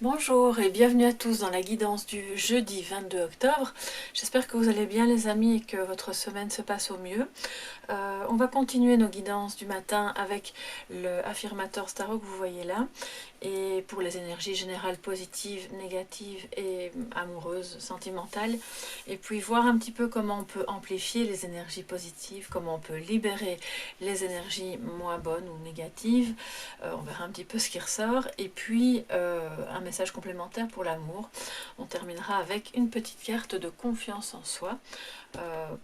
Bonjour et bienvenue à tous dans la guidance du jeudi 22 octobre. J'espère que vous allez bien les amis et que votre semaine se passe au mieux. On va continuer nos guidances du matin avec le affirmateur Starro que vous voyez là. Et pour les énergies générales positives, négatives et amoureuses, sentimentales. Et puis voir un petit peu comment on peut amplifier les énergies positives, comment on peut libérer les énergies moins bonnes ou négatives. On verra un petit peu ce qui ressort. Et puis un message complémentaire pour l'amour. On terminera avec une petite carte de confiance en soi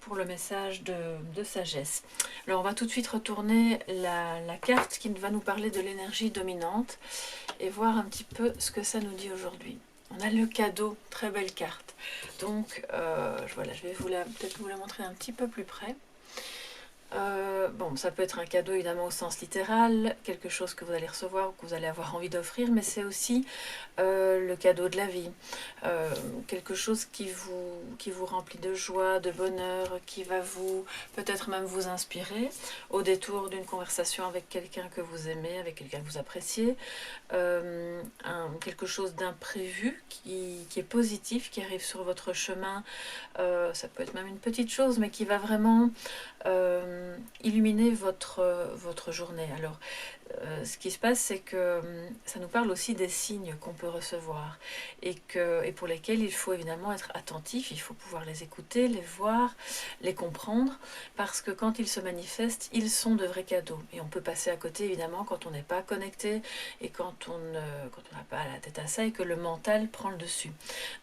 pour le message de sagesse. Alors on va tout de suite retourner la carte qui va nous parler de l'énergie dominante et voir un petit peu ce que ça nous dit aujourd'hui. On a le cadeau, très belle carte. Donc voilà, je vais peut-être vous la montrer un petit peu plus près. Bon, ça peut être un cadeau évidemment au sens littéral, quelque chose que vous allez recevoir ou que vous allez avoir envie d'offrir, mais c'est aussi le cadeau de la vie, quelque chose qui vous remplit de joie, de bonheur, qui va vous peut-être même vous inspirer au détour d'une conversation avec quelqu'un que vous aimez, avec quelqu'un que vous appréciez, quelque chose d'imprévu qui est positif, qui arrive sur votre chemin, ça peut être même une petite chose, mais qui va vraiment illuminer votre journée. Alors, ce qui se passe, c'est que ça nous parle aussi des signes qu'on peut recevoir et pour lesquels il faut évidemment être attentif, il faut pouvoir les écouter, les voir, les comprendre, parce que quand ils se manifestent, ils sont de vrais cadeaux. Et on peut passer à côté évidemment quand on n'est pas connecté et quand on n'a pas la tête à ça et que le mental prend le dessus.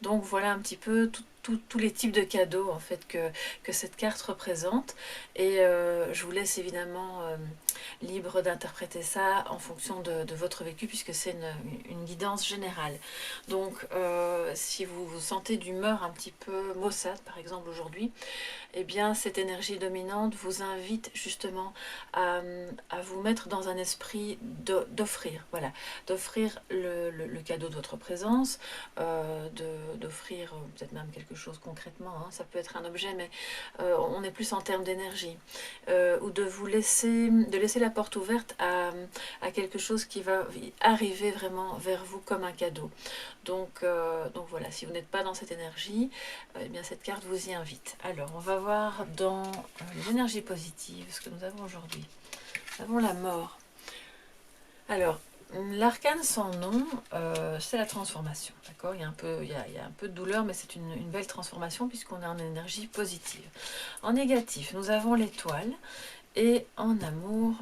Donc voilà un petit peu tous les types de cadeaux en fait que cette carte représente, et je vous laisse évidemment libre d'interpréter ça en fonction de votre vécu, puisque c'est une guidance générale. Donc si vous vous sentez d'humeur un petit peu maussade par exemple aujourd'hui, eh bien cette énergie dominante vous invite justement à vous mettre dans un esprit d'offrir, voilà, d'offrir le cadeau de votre présence, d'offrir peut-être même quelque chose concrètement, hein, ça peut être un objet, mais on est plus en termes d'énergie, ou de laisser la porte ouverte à quelque chose qui va arriver vraiment vers vous comme un cadeau. Donc voilà, si vous n'êtes pas dans cette énergie, eh bien cette carte vous y invite. Alors on va voir dans les énergies positives ce que nous avons aujourd'hui. Nous avons la mort. Alors, l'arcane sans nom, c'est la transformation, d'accord. Il y a un peu de douleur, mais c'est une belle transformation puisqu'on est en énergie positive. En négatif, nous avons l'étoile, et en amour,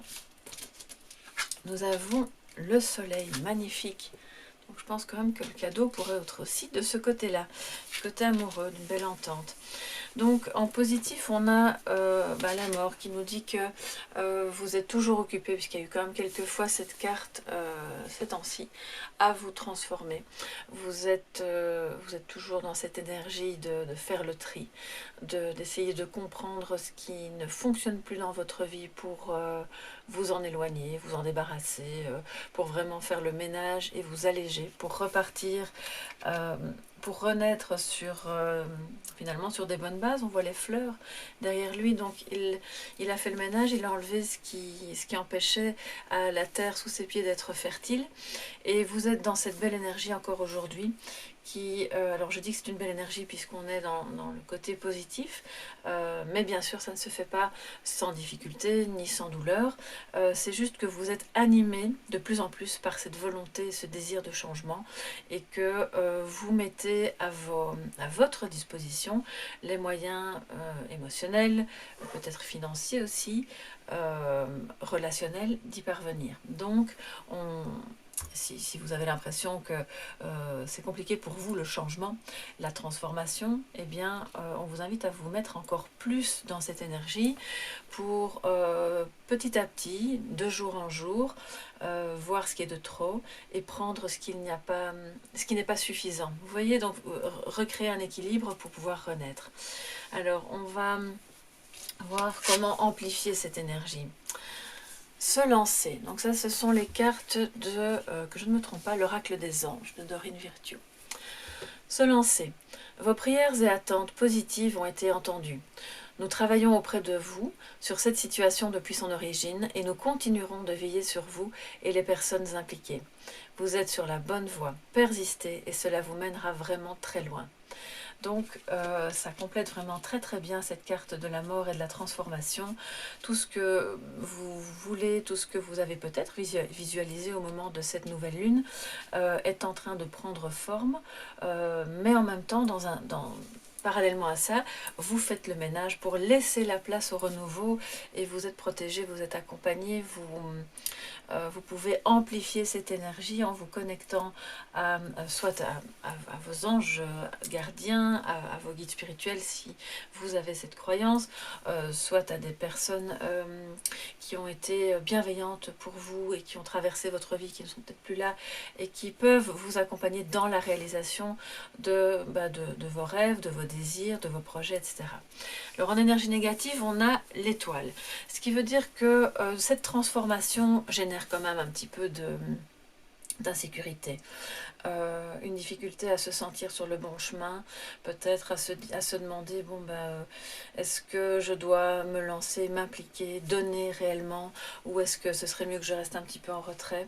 nous avons le soleil, magnifique. Donc je pense quand même que le cadeau pourrait être aussi de ce côté-là, du côté amoureux, d'une belle entente. Donc en positif, on a la mort qui nous dit que vous êtes toujours occupé, puisqu'il y a eu quand même quelques fois cette carte ces temps-ci, à vous transformer. Vous êtes toujours dans cette énergie de faire le tri, d'essayer de comprendre ce qui ne fonctionne plus dans votre vie pour vous en éloigner, vous en débarrasser, pour vraiment faire le ménage et vous alléger, pour repartir, pour renaître finalement sur des bonnes bases. On voit les fleurs derrière lui, donc il a fait le ménage, il a enlevé ce qui empêchait à la terre sous ses pieds d'être fertile, et vous êtes dans cette belle énergie encore aujourd'hui alors je dis que c'est une belle énergie puisqu'on est dans le côté positif, mais bien sûr ça ne se fait pas sans difficulté ni sans douleur, c'est juste que vous êtes animé de plus en plus par cette volonté, ce désir de changement, et que vous mettez à votre disposition les moyens émotionnels, peut-être financiers aussi, relationnels, d'y parvenir. Donc si vous avez l'impression que c'est compliqué pour vous le changement, la transformation, eh bien on vous invite à vous mettre encore plus dans cette énergie pour petit à petit, de jour en jour, voir ce qui est de trop et prendre ce qui n'est pas suffisant. Vous voyez, donc recréer un équilibre pour pouvoir renaître. Alors on va voir comment amplifier cette énergie. Se lancer. Donc ça, ce sont les cartes que je ne me trompe pas, l'oracle des anges de Dorine Virtue. Se lancer. Vos prières et attentes positives ont été entendues. Nous travaillons auprès de vous sur cette situation depuis son origine et nous continuerons de veiller sur vous et les personnes impliquées. Vous êtes sur la bonne voie, persistez et cela vous mènera vraiment très loin. Donc ça complète vraiment très très bien cette carte de la mort et de la transformation. Tout ce que vous voulez, tout ce que vous avez peut-être visualisé au moment de cette nouvelle lune est en train de prendre forme, mais en même temps, parallèlement à ça, vous faites le ménage pour laisser la place au renouveau et vous êtes protégé, vous êtes accompagné, vous pouvez amplifier cette énergie en vous connectant soit à vos anges gardiens, à vos guides spirituels si vous avez cette croyance, soit à des personnes qui ont été bienveillantes pour vous et qui ont traversé votre vie, qui ne sont peut-être plus là et qui peuvent vous accompagner dans la réalisation de vos rêves, de vos désirs, de vos projets, etc. Alors en énergie négative, on a l'étoile. Ce qui veut dire que cette transformation génère quand même un petit peu d'insécurité. Une difficulté à se sentir sur le bon chemin, peut-être à se demander, est-ce que je dois me lancer, m'impliquer, donner réellement, ou est-ce que ce serait mieux que je reste un petit peu en retrait?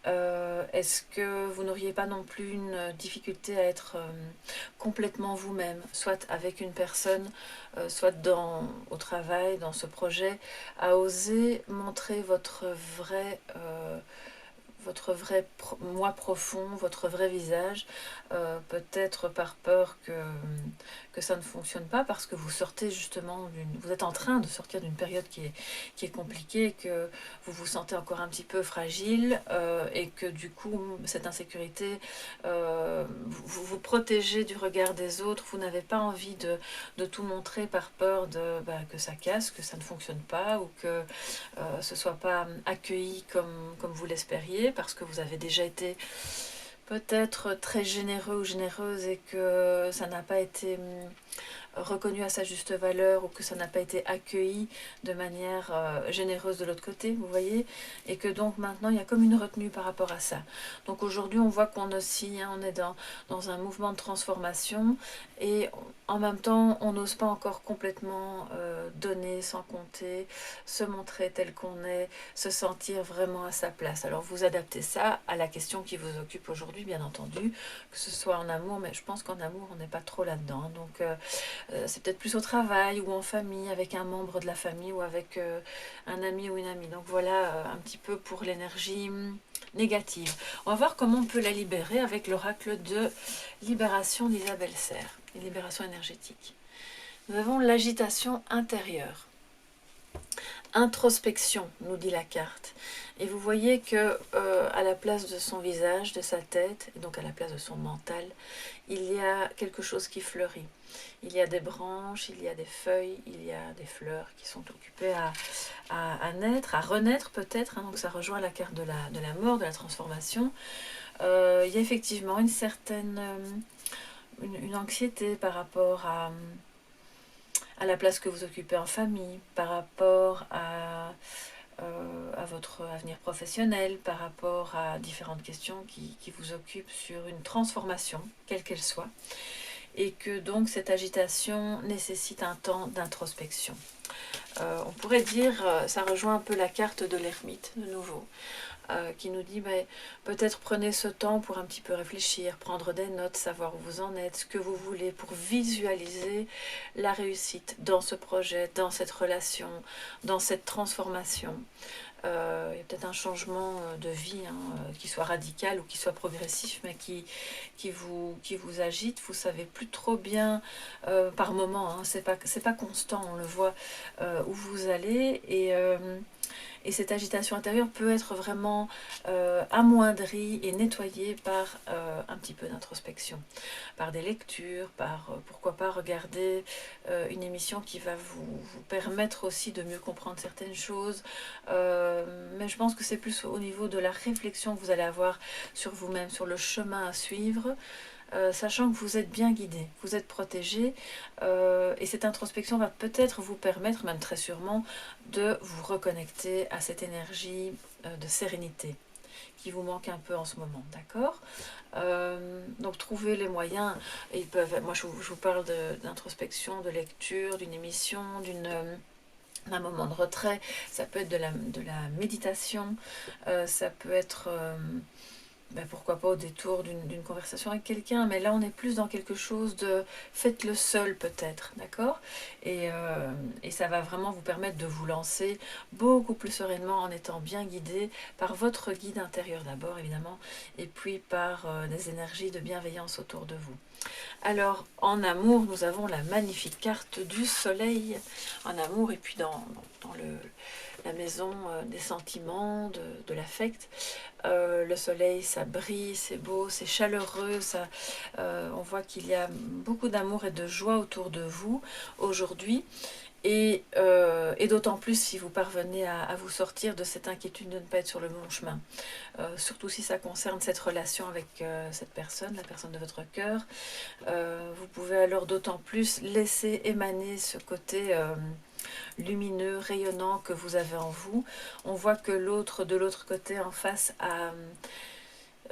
Est-ce que vous n'auriez pas non plus une difficulté à être complètement vous-même, soit avec une personne, soit au travail, dans ce projet, à oser montrer votre vrai moi profond, votre vrai visage, peut-être par peur que ça ne fonctionne pas, parce que vous sortez justement vous êtes en train de sortir d'une période qui est compliquée, que vous vous sentez encore un petit peu fragile, et que du coup, cette insécurité, vous protégez du regard des autres, vous n'avez pas envie de tout montrer par peur que ça casse, que ça ne fonctionne pas, ou que ce soit pas accueilli comme vous l'espériez, parce que vous avez déjà été peut-être très généreux ou généreuse et que ça n'a pas été reconnu à sa juste valeur, ou que ça n'a pas été accueilli de manière généreuse de l'autre côté, vous voyez, et que donc maintenant il y a comme une retenue par rapport à ça. Donc aujourd'hui on voit qu'on oscille, on est dans un mouvement de transformation, et en même temps on n'ose pas encore complètement donner sans compter, se montrer tel qu'on est, se sentir vraiment à sa place. Alors vous adaptez ça à la question qui vous occupe aujourd'hui, bien entendu, que ce soit en amour, mais je pense qu'en amour on n'est pas trop là-dedans, donc c'est peut-être plus au travail ou en famille, avec un membre de la famille ou avec un ami ou une amie. Donc voilà un petit peu pour l'énergie négative. On va voir comment on peut la libérer avec l'oracle de libération d'Isabelle Serre, une libération énergétique. Nous avons l'agitation intérieure. Introspection, nous dit la carte. Et vous voyez que à la place de son visage, de sa tête, et donc à la place de son mental, il y a quelque chose qui fleurit. Il y a des branches, il y a des feuilles, il y a des fleurs qui sont occupées à naître, à renaître peut-être, hein, donc ça rejoint la carte de la mort, de la transformation. Il y a effectivement une certaine une anxiété par rapport à la place que vous occupez en famille, par rapport à votre avenir professionnel, par rapport à différentes questions qui vous occupent sur une transformation, quelle qu'elle soit, et que donc cette agitation nécessite un temps d'introspection. On pourrait dire, ça rejoint un peu la carte de l'ermite de nouveau, qui nous dit peut-être prenez ce temps pour un petit peu réfléchir, prendre des notes, savoir où vous en êtes, ce que vous voulez, pour visualiser la réussite dans ce projet, dans cette relation, dans cette transformation. Il y a peut-être un changement de vie, qui soit radical ou qui soit progressif, mais qui vous agite. Vous savez plus trop bien par moment, c'est pas constant, on le voit, où vous allez, et cette agitation intérieure peut être vraiment amoindrie et nettoyée par un petit peu d'introspection, par des lectures, par pourquoi pas regarder une émission qui va vous permettre aussi de mieux comprendre certaines choses. Mais je pense que c'est plus au niveau de la réflexion que vous allez avoir sur vous-même, sur le chemin à suivre. Sachant que vous êtes bien guidé, vous êtes protégé, et cette introspection va peut-être vous permettre, même très sûrement, de vous reconnecter à cette énergie de sérénité. qui vous manque un peu en ce moment, d'accord? Donc trouvez les moyens. Ils peuvent, moi je vous parle d'introspection, de lecture, d'une émission, d'un moment de retrait, ça peut être de la méditation, ça peut être ben pourquoi pas au détour d'une conversation avec quelqu'un, mais là on est plus dans quelque chose de faites-le seul peut-être, d'accord, et ça va vraiment vous permettre de vous lancer beaucoup plus sereinement en étant bien guidé par votre guide intérieur d'abord évidemment, et puis par des énergies de bienveillance autour de vous. Alors, en amour, nous avons la magnifique carte du soleil en amour, et puis dans la maison des sentiments, de l'affect. Le soleil, ça brille, c'est beau, c'est chaleureux, on voit qu'il y a beaucoup d'amour et de joie autour de vous aujourd'hui. Et d'autant plus si vous parvenez à vous sortir de cette inquiétude de ne pas être sur le bon chemin. Surtout si ça concerne cette relation avec cette personne, la personne de votre cœur. Vous pouvez alors d'autant plus laisser émaner ce côté lumineux, rayonnant que vous avez en vous. On voit que l'autre, de l'autre côté, en face,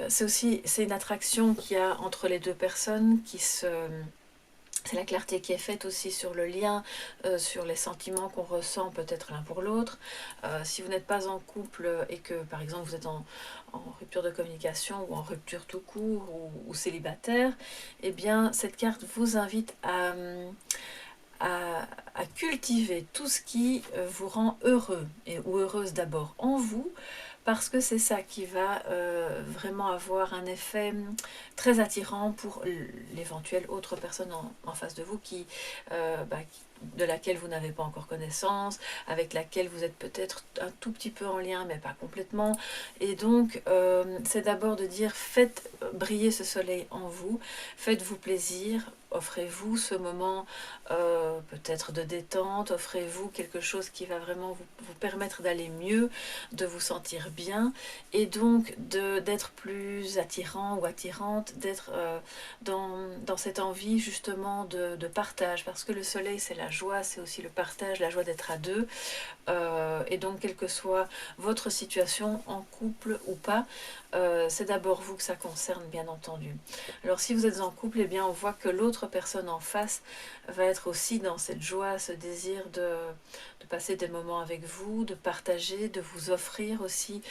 c'est une attraction qu'il y a entre les deux personnes c'est la clarté qui est faite aussi sur le lien, sur les sentiments qu'on ressent peut-être l'un pour l'autre. Si vous n'êtes pas en couple et que par exemple vous êtes en rupture de communication ou en rupture tout court ou célibataire, eh bien cette carte vous invite à cultiver tout ce qui vous rend heureux ou heureuse d'abord en vous, parce que c'est ça qui va vraiment avoir un effet très attirant pour l'éventuelle autre personne en face de vous de laquelle vous n'avez pas encore connaissance, avec laquelle vous êtes peut-être un tout petit peu en lien, mais pas complètement. Et donc, c'est d'abord de dire, faites briller ce soleil en vous, faites-vous plaisir, offrez-vous ce moment peut-être de détente, offrez-vous quelque chose qui va vraiment vous permettre d'aller mieux, de vous sentir bien, et donc d'être plus attirant ou attirante, d'être dans cette envie justement de partage, parce que le soleil c'est la joie, c'est aussi le partage, la joie d'être à deux, et donc quelle que soit votre situation en couple ou pas, c'est d'abord vous que ça concerne bien entendu. Alors si vous êtes en couple, eh bien on voit que l'autre personne en face va être aussi dans cette joie, ce désir de passer des moments avec vous, de partager, de vous offrir aussi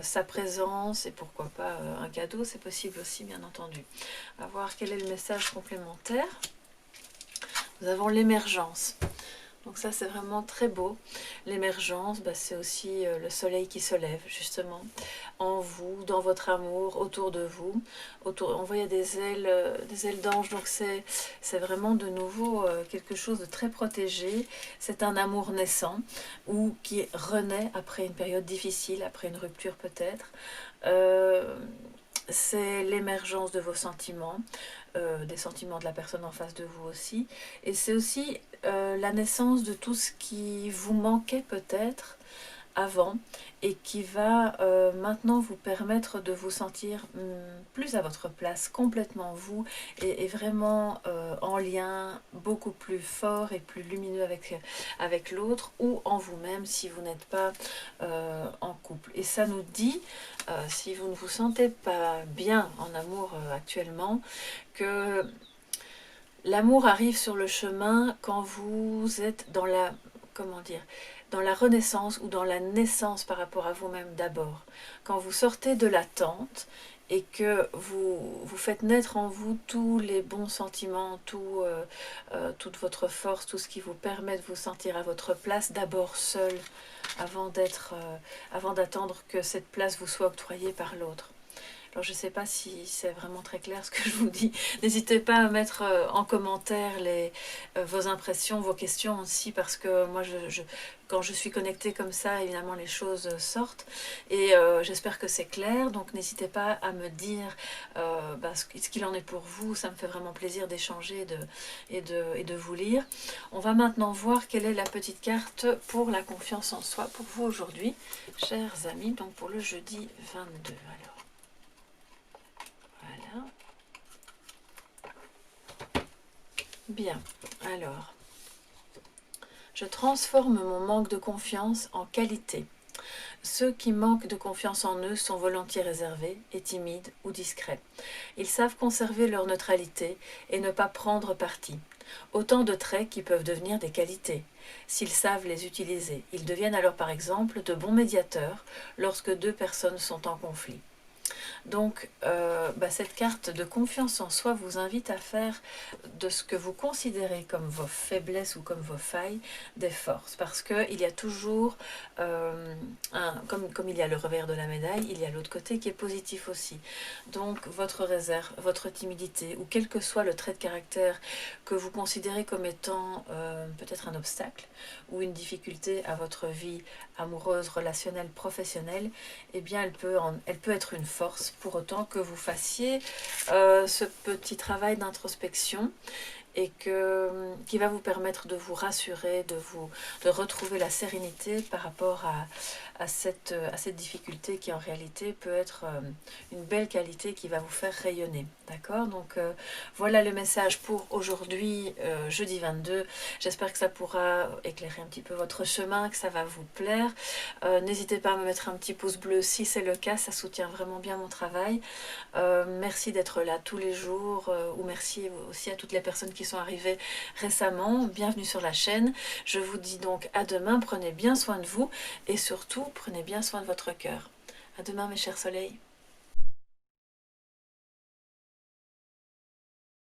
sa présence, et pourquoi pas un cadeau, c'est possible aussi bien entendu. On va voir quel est le message complémentaire. Nous avons l'émergence. Donc ça c'est vraiment très beau. L'émergence, c'est aussi le soleil qui se lève justement en vous, dans votre amour, autour de vous. On voit il y a des ailes d'ange, donc c'est vraiment de nouveau quelque chose de très protégé. C'est un amour naissant ou qui renaît après une période difficile, après une rupture peut-être. C'est l'émergence de vos sentiments, des sentiments de la personne en face de vous aussi. Et c'est aussi la naissance de tout ce qui vous manquait peut-être avant et qui va maintenant vous permettre de vous sentir plus à votre place, complètement vous, et vraiment en lien beaucoup plus fort et plus lumineux avec l'autre ou en vous-même si vous n'êtes pas en couple. Et ça nous dit, si vous ne vous sentez pas bien en amour actuellement, que l'amour arrive sur le chemin quand vous êtes dans la, comment dire, dans la renaissance ou dans la naissance par rapport à vous-même d'abord. Quand vous sortez de l'attente et que vous faites naître en vous tous les bons sentiments, toute votre force, tout ce qui vous permet de vous sentir à votre place, d'abord seul, avant d'attendre que cette place vous soit octroyée par l'autre. Alors je ne sais pas si c'est vraiment très clair ce que je vous dis. N'hésitez pas à mettre en commentaire vos impressions, vos questions aussi, parce que moi, quand je suis connectée comme ça, évidemment, les choses sortent. Et j'espère que c'est clair. Donc n'hésitez pas à me dire ce qu'il en est pour vous. Ça me fait vraiment plaisir d'échanger et de vous lire. On va maintenant voir quelle est la petite carte pour la confiance en soi pour vous aujourd'hui, chers amis. Donc pour le jeudi 22. Alors. Voilà. Bien, alors, je transforme mon manque de confiance en qualité. Ceux qui manquent de confiance en eux sont volontiers réservés et timides ou discrets. Ils savent conserver leur neutralité et ne pas prendre parti. Autant de traits qui peuvent devenir des qualités, s'ils savent les utiliser. Ils deviennent alors par exemple de bons médiateurs lorsque deux personnes sont en conflit. Donc, cette carte de confiance en soi vous invite à faire de ce que vous considérez comme vos faiblesses ou comme vos failles des forces. Parce qu'il y a toujours, comme il y a le revers de la médaille, il y a l'autre côté qui est positif aussi. Donc, votre réserve, votre timidité, ou quel que soit le trait de caractère que vous considérez comme étant peut-être un obstacle ou une difficulté à votre vie amoureuse, relationnelle, professionnelle, eh bien elle peut être une force pour autant que vous fassiez ce petit travail d'introspection et qui va vous permettre de vous rassurer, de retrouver la sérénité par rapport à cette difficulté qui en réalité peut être une belle qualité qui va vous faire rayonner. D'accord? Donc voilà le message pour aujourd'hui, jeudi 22. J'espère que ça pourra éclairer un petit peu votre chemin, que ça va vous plaire. N'hésitez pas à me mettre un petit pouce bleu si c'est le cas, ça soutient vraiment bien mon travail. Merci d'être là tous les jours, ou merci aussi à toutes les personnes qui sont arrivées récemment. Bienvenue sur la chaîne. Je vous dis donc à demain, prenez bien soin de vous et surtout prenez bien soin de votre cœur. À demain mes chers soleils.